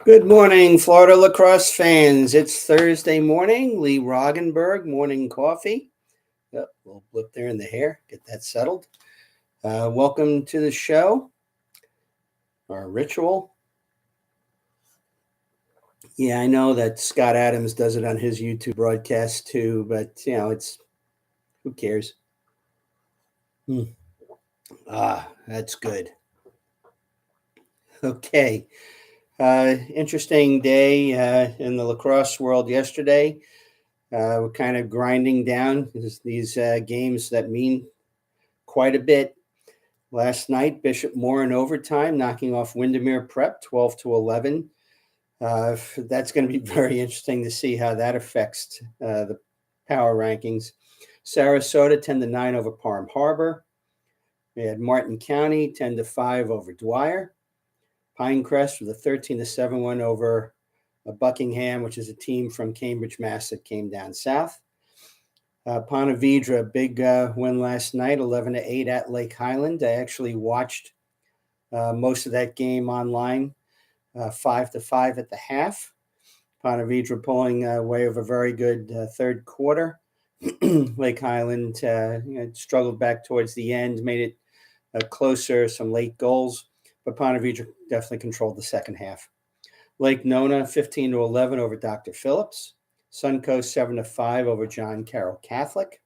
Good morning, Florida lacrosse fans. It's Thursday morning. Lee Roggenberg, morning coffee. Oh, little blip there in the hair. Get that settled. Welcome to the show. Our ritual. Yeah, I know that Scott Adams does it on his YouTube broadcast too, but it's who cares? That's good. Okay. Interesting day in the lacrosse world yesterday. We're kind of grinding down these games that mean quite a bit. Last night, Bishop Moore in overtime, knocking off Windermere Prep 12-11. That's going to be very interesting to see how that affects the power rankings. Sarasota 10-9 over Palm Harbor. We had Martin County 10-5 over Dwyer. Pinecrest with a 13-7 win over Buckingham, which is a team from Cambridge, Mass. That came down south. Ponte Vedra, big win last night, 11-8 at Lake Highland. I actually watched most of that game online, 5-5 at the half. Ponte Vedra pulling away of a very good third quarter. Lake Highland struggled back towards the end, made it closer, some late goals, but Ponte Vedra definitely controlled the second half. Lake Nona 15-11 over Dr. Phillips. Suncoast 7-5 over John Carroll Catholic.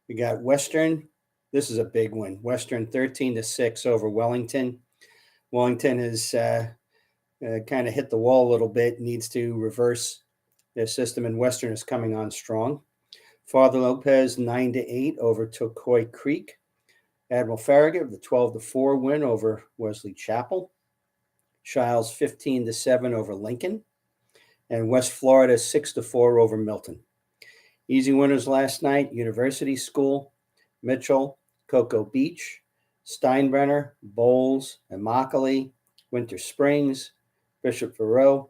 We got Western. This is a big win. Western 13-6 over Wellington. Wellington has kind of hit the wall a little bit, needs to reverse their system, and Western is coming on strong. Father Lopez 9-8 over Tocoy Creek. Admiral Farragut with a 12-4 win over Wesley Chapel. Shiles 15-7 over Lincoln. And West Florida 6-4 over Milton. Easy winners last night: University School, Mitchell, Cocoa Beach, Steinbrenner, Bowles, Immokalee, Winter Springs, Bishop Verot,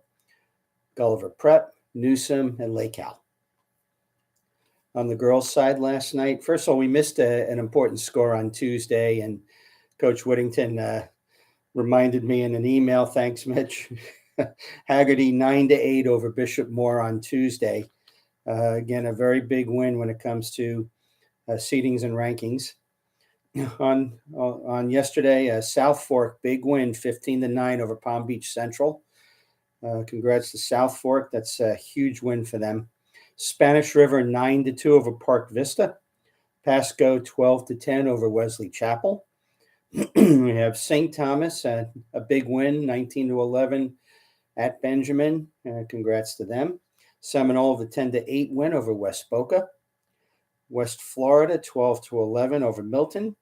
Gulliver Prep, Newsom, and Lake Howell. On the girls' side last night, first of all, we missed an important score on Tuesday, and Coach Whittington reminded me in an email. Thanks, Mitch. Haggerty 9-8 over Bishop Moore on Tuesday. Again, a very big win when it comes to seedings and rankings. On yesterday, South Fork, big win, 15-9 over Palm Beach Central. Congrats to South Fork. That's a huge win for them. Spanish River 9-2 over Park Vista. Pasco 12-10 over Wesley Chapel. We have St. Thomas, a big win, 19-11 at Benjamin. Congrats to them. Seminole, the 10-8 win over West Boca. West Florida, 12-11 over Milton.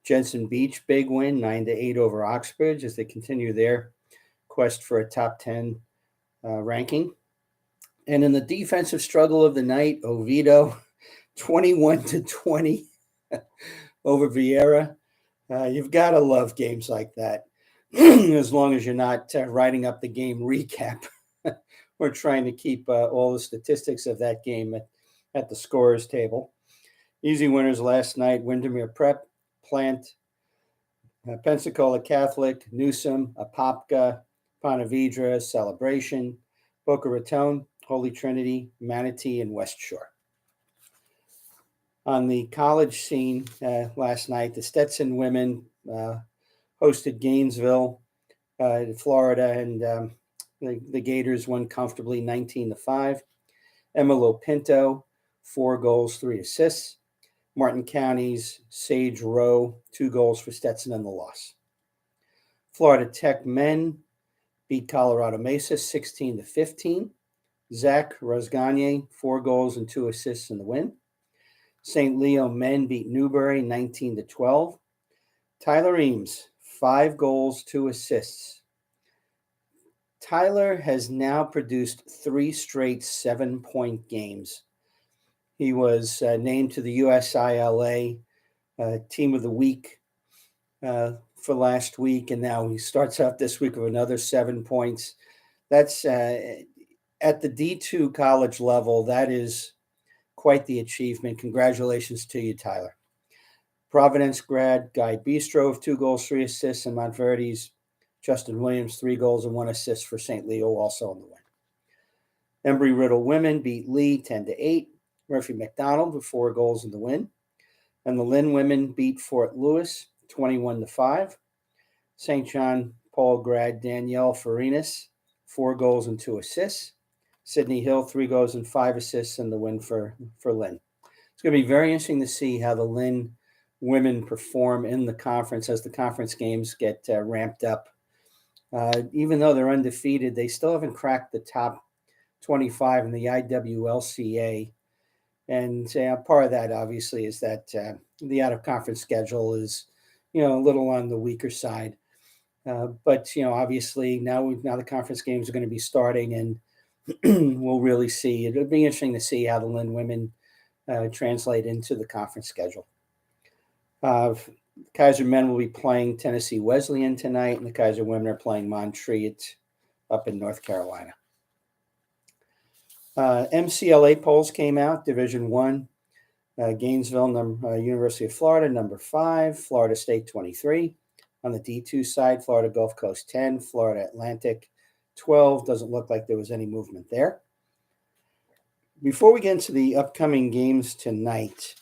Jensen Beach, big win, 9-8 over Oxbridge as they continue their quest for a top 10 ranking. And in the defensive struggle of the night, Oviedo, 21-20 over Vieira. You've got to love games like that, as long as you're not writing up the game recap. We're trying to keep all the statistics of that game at the scorers table. Easy winners last night: Windermere Prep, Plant, Pensacola Catholic, Newsom, Apopka, Ponte Vedra, Celebration, Boca Raton, Holy Trinity, Manatee, and West Shore. On the college scene last night, the Stetson women hosted Gainesville, Florida, and the Gators won comfortably 19-5. Emma Lopinto, 4 goals, 3 assists. Martin County's Sage Rowe, 2 goals for Stetson in the loss. Florida Tech men beat Colorado Mesa 16-15. Zach Rosgagne, 4 goals and 2 assists in the win. St. Leo men beat Newbury 19-12. Tyler Eames, 5 goals, 2 assists. Tyler has now produced 3 straight 7-point games. He was named to the USILA Team of the Week for last week, and now he starts out this week with another 7 points. That's at the D2 college level. That is quite the achievement. Congratulations to you, Tyler. Providence grad Guy Bistro of 2 goals, 3 assists, and Montverde's Justin Williams, 3 goals and 1 assist for St. Leo, also in the win. Embry-Riddle women beat Lee 10-8. Murphy McDonald with 4 goals in the win. And the Lynn women beat Fort Lewis 21-5. St. John Paul grad Danielle Farinas, 4 goals and 2 assists. Sydney Hill, 3 goals and 5 assists in the win for Lynn. It's going to be very interesting to see how the Lynn women perform in the conference as the conference games get ramped up. Even though they're undefeated, they still haven't cracked the top 25 in the IWLCA. And part of that, obviously, is that the out-of-conference schedule is, a little on the weaker side. But, obviously, now the conference games are going to be starting, and we'll really see. It'll be interesting to see how the Lynn women translate into the conference schedule. Kaiser men will be playing Tennessee Wesleyan tonight, and the Kaiser women are playing Montreat up in North Carolina. MCLA polls came out, Division I. Gainesville, University of Florida, number 5. Florida State, 23. On the D2 side, Florida Gulf Coast, 10. Florida Atlantic, 12. Doesn't look like there was any movement there. Before we get into the upcoming games tonight,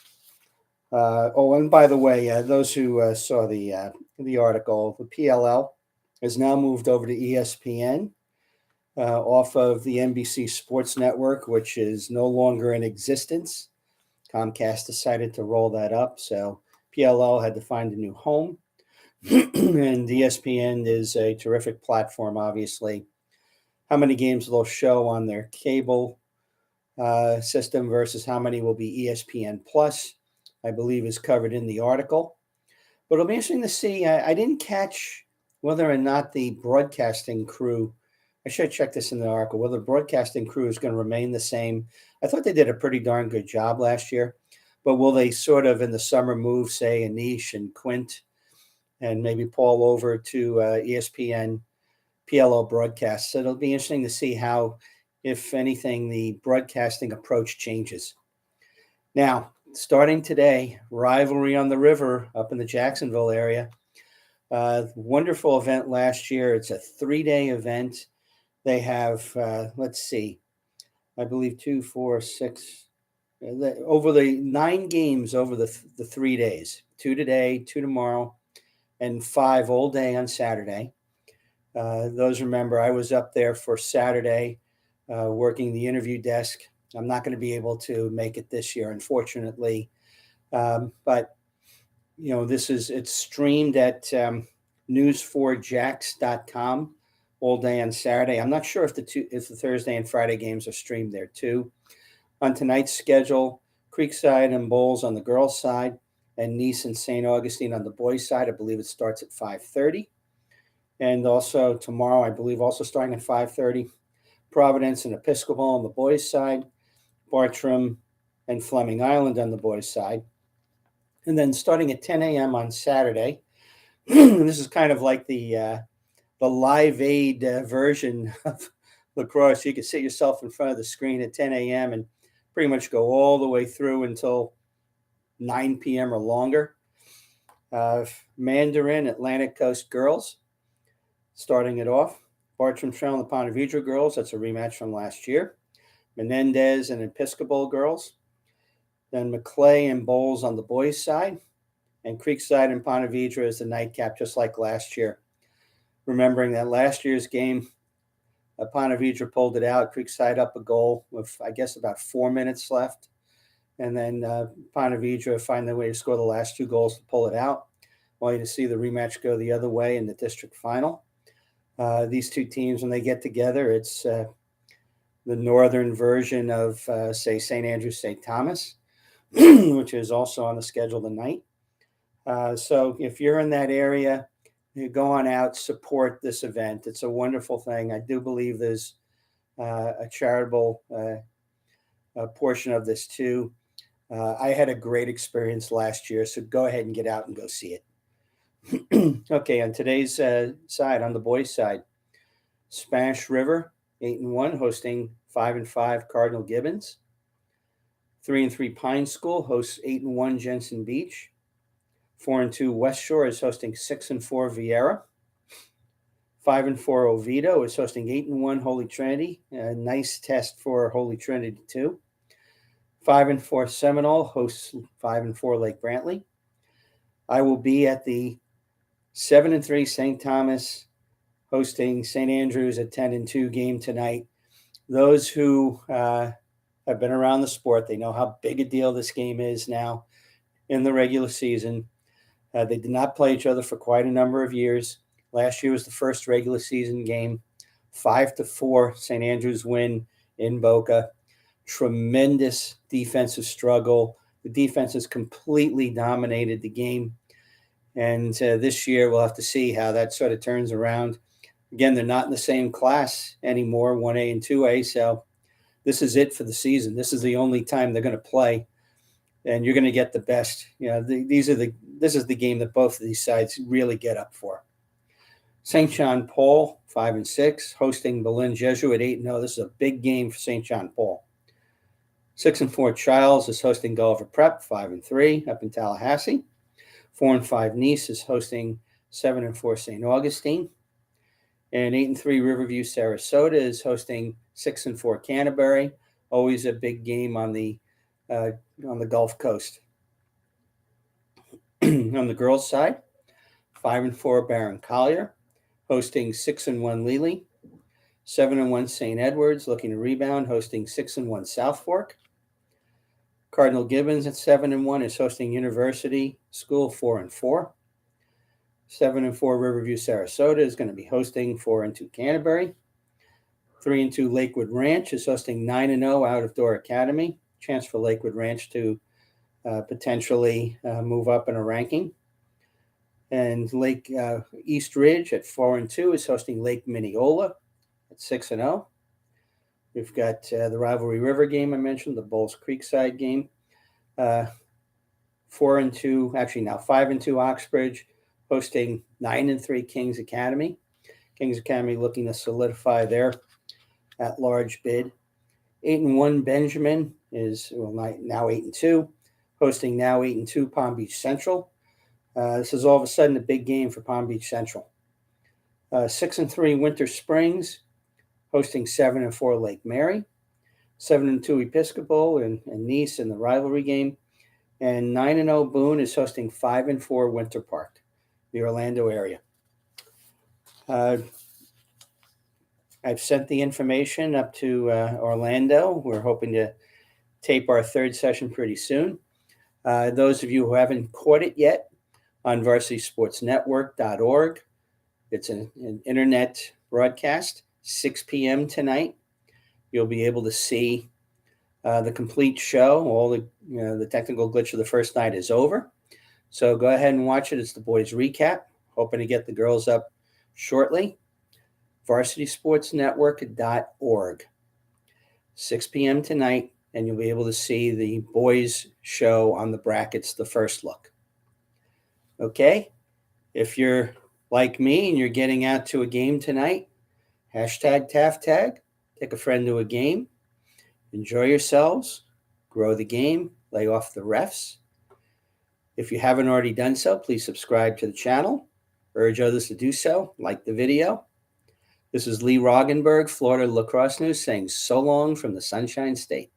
and by the way, those who saw the article, the PLL has now moved over to ESPN off of the NBC Sports Network, which is no longer in existence. Comcast decided to roll that up, so PLL had to find a new home. And ESPN is a terrific platform, obviously. How many games they'll show on their cable system versus how many will be ESPN Plus, I believe, is covered in the article. But it'll be interesting to see. I didn't catch whether or not the broadcasting crew, I should check this in the article, whether the broadcasting crew is going to remain the same. I thought they did a pretty darn good job last year. But will they sort of in the summer move, say, Anish and Quint and maybe Paul over to ESPN PLO broadcasts? So it'll be interesting to see how, if anything, the broadcasting approach changes. Now, starting today, Rivalry on the River up in the Jacksonville area. Wonderful event last year. It's a 3-day event. They have, I believe 2, 4, 6, over the 9 games over the 3 days, 2 today, 2 tomorrow, and 5 all day on Saturday. Those remember, I was up there for Saturday working the interview desk. I'm not going to be able to make it this year, unfortunately. But, it's streamed at news4jax.com all day on Saturday. I'm not sure if the Thursday and Friday games are streamed there too. On tonight's schedule, Creekside and Bowles on the girls' side, and Nice and St. Augustine on the boys' side. I believe it starts at 5:30. And also tomorrow, I believe, also starting at 5:30, Providence and Episcopal on the boys' side, Bartram and Fleming Island on the boys' side. And then starting at 10 a.m. on Saturday, this is kind of like the Live Aid version of lacrosse. You can sit yourself in front of the screen at 10 a.m. and pretty much go all the way through until 9 p.m. or longer. Mandarin Atlantic Coast girls starting it off. Bartram Trail and the Ponte Vedra girls. That's a rematch from last year. Menendez and Episcopal girls. Then Maclay and Bowles on the boys' side. And Creekside and Ponte Vedra is the nightcap, just like last year. Remembering that last year's game, Ponte Vedra pulled it out. Creekside up a goal with, I guess, about 4 minutes left. And then Ponte Vedra find their way to score the last 2 goals to pull it out. I want you to see the rematch go the other way in the district final. These two teams, when they get together, it's the northern version of, say, St. Andrews, St. Thomas, which is also on the schedule tonight. So if you're in that area, you go on out, support this event. It's a wonderful thing. I do believe there's a charitable portion of this too. I had a great experience last year, so go ahead and get out and go see it. Okay, on today's side, on the boys' side, Spanish River, 8-1, hosting 5-5 Cardinal Gibbons. 3-3 Pine School hosts 8-1 Jensen Beach. 4-2 West Shore is hosting 6-4 Vieira. 5-4 Oviedo is hosting 8-1 Holy Trinity. A nice test for Holy Trinity too. 5-4 Seminole hosts 5-4 Lake Brantley. I will be at the 7-3 St. Thomas hosting St. Andrews at 10-2 game tonight. Those who have been around the sport, they know how big a deal this game is now in the regular season. They did not play each other for quite a number of years. Last year was the first regular season game. 5-4 St. Andrews win in Boca. Tremendous defensive struggle. The defense has completely dominated the game. And this year we'll have to see how that sort of turns around. Again, they're not in the same class anymore, 1A and 2A. So this is it for the season. This is the only time they're going to play. And you're going to get the best. This is the game that both of these sides really get up for. St. John Paul, 5-6, hosting Berlin Jesuit 8-0. This is a big game for St. John Paul. 6-4 Childs is hosting Gulliver Prep, 5-3 up in Tallahassee. 4-5 Nice is hosting 7-4 St. Augustine. And 8-3 Riverview Sarasota is hosting 6-4 Canterbury. Always a big game on the Gulf Coast. On the girls' side, 5-4 Barron Collier, hosting 6-1 Lely. 7-1 St. Edwards, looking to rebound, hosting 6-1 South Fork. Cardinal Gibbons at 7-1 is hosting University School 4-4. 7-4 Riverview Sarasota is going to be hosting 4-2 Canterbury. 3-2 Lakewood Ranch is hosting 9-0 Out of Door Academy. Chance for Lakewood Ranch to potentially move up in a ranking. And Lake East Ridge at 4-2 is hosting Lake Mineola at 6-0. We've got the Rivalry River game I mentioned, the Bowles Creekside game. 4-2, actually now 5-2 Oxbridge hosting 9-3 Kings Academy. Kings Academy looking to solidify their at-large bid. 8-1 Benjamin is now 8-2, hosting now 8-2 Palm Beach Central. This is all of a sudden a big game for Palm Beach Central. 6-3 Winter Springs, hosting 7-4 Lake Mary. 7-2 Episcopal and Nice in the rivalry game. And 9-0 Boone is hosting 5-4 Winter Park, the Orlando area. I've sent the information up to Orlando. We're hoping to tape our third session pretty soon. Those of you who haven't caught it yet, on varsitysportsnetwork.org. It's an internet broadcast, 6 p.m. tonight. You'll be able to see the complete show. All the technical glitch of the first night is over. So go ahead and watch it. It's the boys' recap. Hoping to get the girls up shortly. varsitysportsnetwork.org. 6 p.m. tonight, and you'll be able to see the boys' show on the brackets, the first look. Okay? If you're like me and you're getting out to a game tonight, hashtag TAFTAG, take a friend to a game, enjoy yourselves, grow the game, lay off the refs. If you haven't already done so, please subscribe to the channel. Urge others to do so. Like the video. This is Lee Roggenberg, Florida Lacrosse News, saying so long from the Sunshine State.